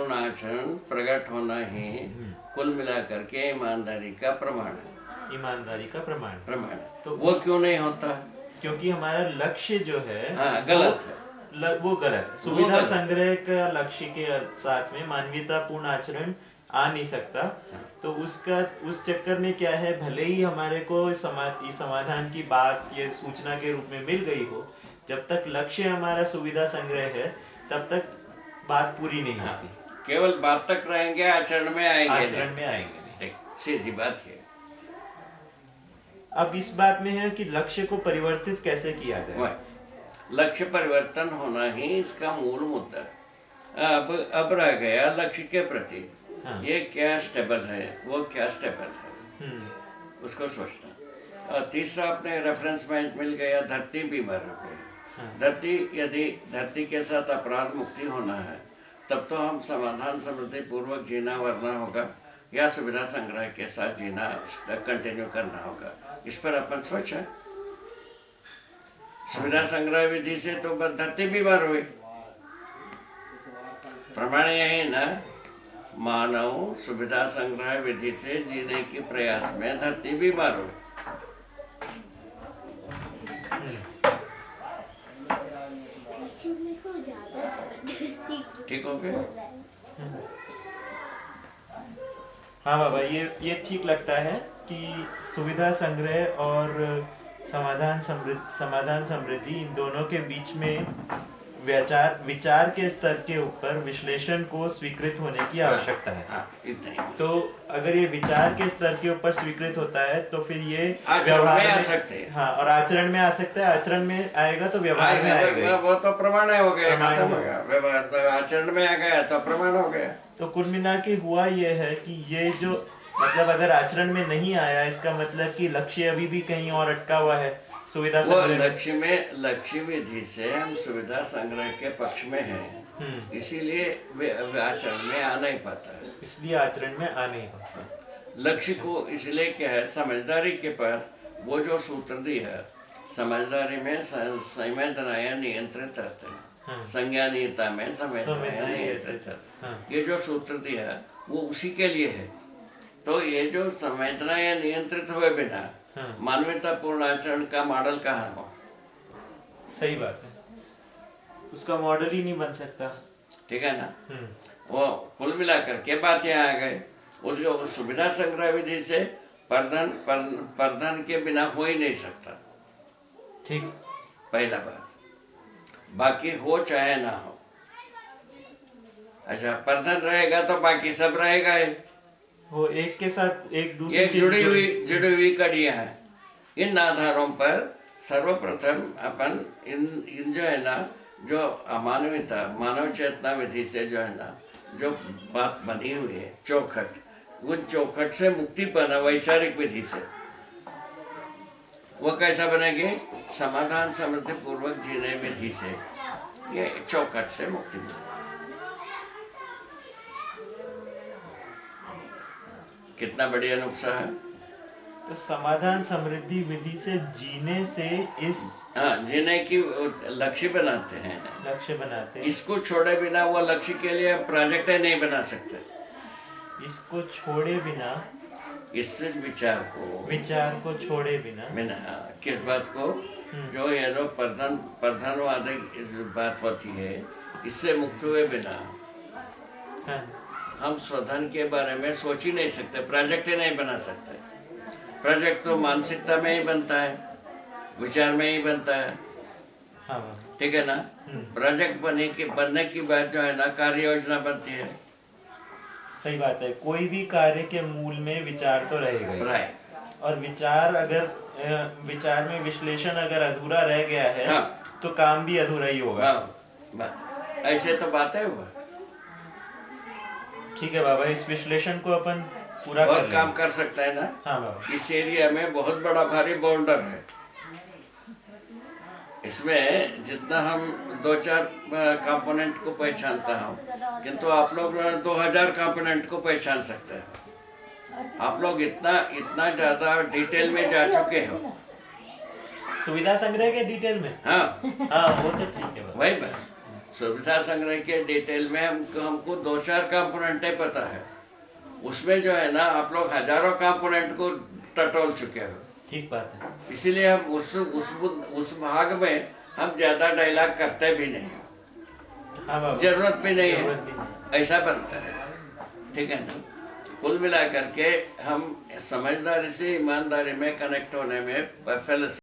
पूर्ण आचरण प्रकट होना ही कुल मिलाकर के ईमानदारी का प्रमाण है। ईमानदारी का प्रमाण तो वो क्यों नहीं होता? क्योंकि हमारा लक्ष्य जो है गलत है। वो गलत है। सुविधा संग्रह का लक्ष्य के साथ में मानवीयता पूर्ण आचरण आ नहीं सकता। तो उस चक्कर में क्या है, भले ही हमारे को इस समाधान की बात ये सूचना के रूप में मिल गई हो, जब तक लक्ष्य हमारा सुविधा संग्रह है तब तक बात पूरी नहीं होती। केवल बात तक रहेंगे, आचरण में आएंगे नहीं। सीधी बात है। अब इस बात में है कि लक्ष्य को परिवर्तित कैसे किया जाए। लक्ष्य परिवर्तन होना ही इसका मूल मुद्दा है। अब रह गया लक्ष्य के प्रति ये क्या स्टेबल है, वो क्या स्टेबल है, उसको सोचना। और तीसरा अपने रेफरेंस में मिल गया, धरती बीमार हो गई। यदि धरती के साथ अपराध मुक्ति होना है तब तो हम समाधान समृद्धि पूर्वक जीना वरना होगा, या सुविधा संग्रह के साथ जीना कंटिन्यू करना होगा। इस पर अपन सोचा। सुविधा संग्रह विधि से तो बस धरती बीमार हुई। प्रमाण यही ना, मानव सुविधा संग्रह विधि से जीने के प्रयास में धरती बीमार हुई। ठीक हो गया? हाँ बाबा, ये ठीक लगता है कि सुविधा संग्रह और समाधान समृद्धि इन दोनों के बीच में विचार के स्तर के ऊपर विश्लेषण को स्वीकृत होने की आवश्यकता है। तो अगर ये विचार के स्तर के ऊपर स्वीकृत होता है तो फिर ये व्यवहार में आ सकते हैं। हाँ, और आचरण में आ सकता है। आचरण में आएगा तो व्यवहार में आएगा। वो तो प्रमाण हो गया, खत्म हो गया। आचरण में आ गया तो प्रमाण हो गया। तो कुल मिला के हुआ ये है कि ये जो मतलब अगर आचरण में नहीं आया, इसका मतलब कि लक्ष्य अभी भी कहीं और अटका हुआ है। सुविधा संग्रह लक्ष्य विधि से हम सुविधा संग्रह के पक्ष में हैं, इसीलिए आचरण में आ नहीं पाता है। इसलिए आचरण में आ नहीं पाता। लक्ष्य को इसलिए क्या है, समझदारी के पास वो जो सूत्र दी है, समझदारी में संवेदनाएं नियंत्रित रहते हैं, संज्ञानीयता में संवेदनाएं नियंत्रित रहते हैं। ये जो सूत्र दिया है वो उसी के लिए है। तो ये जो संवेदनाएं नियंत्रित हुए बिना मानवीयता पूर्ण आचरण का मॉडल कहाँ हो? सही बात है, उसका मॉडल ही नहीं बन सकता। ठीक है ना? वो कुल मिलाकर के बात यहाँ आ गए। उसको सुविधा संग्रह विधि से प्रधन के बिना हो ही नहीं सकता। ठीक, पहला बात। बाकी हो चाहे ना हो। अच्छा, प्रधन रहेगा तो बाकी सब रहेगा ही। वो एक के साथ एक दूसरे जुड़ी हुई कड़ियां हैं। इन आधारों पर सर्वप्रथम अपन इन जो है ना, जो अमानवीयता मानव चेतना विधि से जो है ना, जो बात बनी हुई है चौखट, उन चौखट से मुक्ति पाना वैचारिक विधि से। वो कैसा बनेगी? समाधान समृद्धि पूर्वक जीने विधि से। ये चौखट से मुक्ति मिलेगी। कितना बढ़िया नुस्खा है। तो समाधान समृद्धि विधि से जीने से इस जीने की लक्ष्य बनाते हैं। इसको छोड़े बिना वो लक्ष्य के लिए प्रोजेक्ट नहीं बना सकते। इसको छोड़े बिना, इस विचार को छोड़े बिना किस बात को, जो ये जो प्रधानवादी बात होती है, इससे मुक्त हुए बिना हम स्वधन के बारे में सोच ही नहीं सकते, प्रोजेक्ट ही नहीं बना सकते। प्रोजेक्ट तो मानसिकता में ही बनता है, विचार में ही बनता है। ठीक है ना? प्रोजेक्ट बनने की बात जो है ना, कार्य योजना बनती है। सही बात है। कोई भी कार्य के मूल में विचार तो रहेगा ही। और विचार में विश्लेषण अगर अधूरा रह गया है तो काम भी अधूरा ही होगा। ऐसे तो बातें हुआ। ठीक है बाबा, इस विश्लेषण को अपन पूरा बहुत काम कर सकता है ना। हाँ बाबा। इस एरिया में बहुत बड़ा भारी बाउंडर है। इसमें जितना हम 2-4 कंपोनेंट को पहचानता हूँ, किंतु आप लोग 2000 कंपोनेंट को पहचान सकते हैं। आप लोग इतना ज्यादा डिटेल में जा चुके हो। सुविधा संग्रह के डिटेल में? हाँ वो तो ठीक है। वही बात। सुविधा संग्रह के डिटेल में हमको 2-4 कंपोनेंटें पता है, उसमें जो है ना आप लोग हजारों कंपोनेंट को टटोल चुके हो। ठीक बात है। इसीलिए हम उस भाग में हम ज्यादा डायलॉग करते भी नहीं, हाँ जरूरत भी नहीं है, ऐसा बनता है। ठीक है ना। कुल मिला करके हम समझदारी से ईमानदारी में कनेक्ट होने में